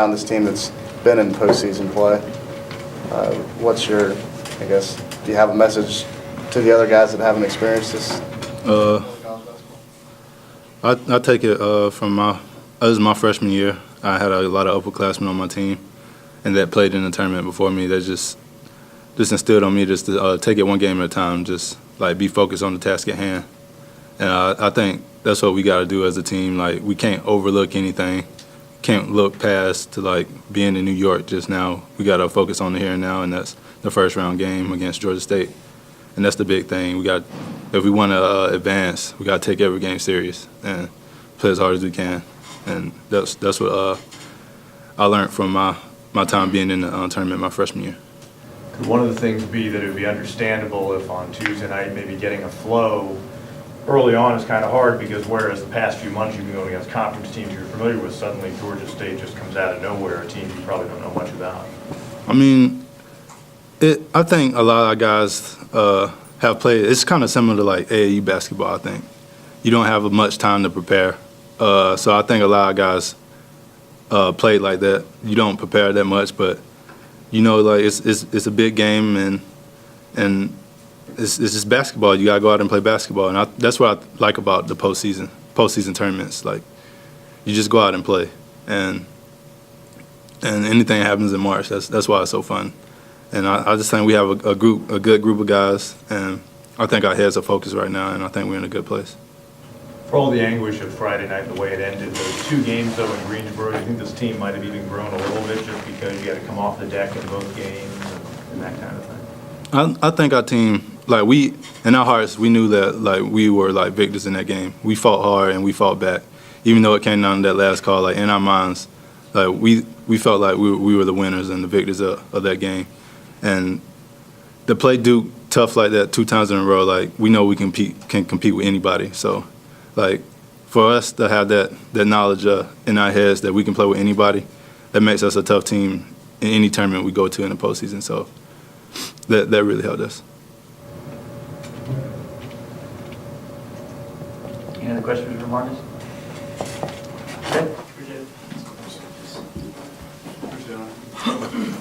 on this team that's been in postseason play. What's your, I guess, do you have a message to the other guys that haven't experienced this? I take it this is my freshman year. I had a lot of upperclassmen on my team, and that played in the tournament before me. That just instilled on me just to take it one game at a time, just like be focused on the task at hand. And I think that's what we got to do as a team. Like, we can't overlook anything. Can't look past to like being in New York just now. We got to focus on the here and now, and that's the first round game against Georgia State. And that's the big thing. If we want to advance, we got to take every game serious and play as hard as we can. And that's what I learned from my time being in the tournament my freshman year. Could one of the things be that it would be understandable if on Tuesday night maybe getting a flow early on is kind of hard, because whereas the past few months you've been going against conference teams you're familiar with, suddenly Georgia State just comes out of nowhere, a team you probably don't know much about? I mean, I think a lot of guys have played. It's kind of similar to like AAU basketball. I think you don't have much time to prepare, so I think a lot of guys played like that. You don't prepare that much, but you know, like it's a big game, and it's just basketball. You gotta go out and play basketball, and that's what I like about the postseason tournaments. Like, you just go out and play, and anything happens in March. That's why it's so fun. And I just think we have a good group of guys, and I think our heads are focused right now, and I think we're in a good place. For all the anguish of Friday night and the way it ended, those two games though in Greensboro, do you think this team might have even grown a little bit just because you had to come off the deck in both games and that kind of thing? I think our team, like, we in our hearts, we knew that like we were like victors in that game. We fought hard and we fought back, even though it came down to that last call. Like, in our minds, like we felt like we were the winners and the victors of that game. And to play Duke tough like that 2 times in a row, like, we know we can compete with anybody. So, like, for us to have that knowledge in our heads that we can play with anybody, that makes us a tough team in any tournament we go to in the postseason. So that really helped us. Any other questions for Marcus? Okay. Appreciate it.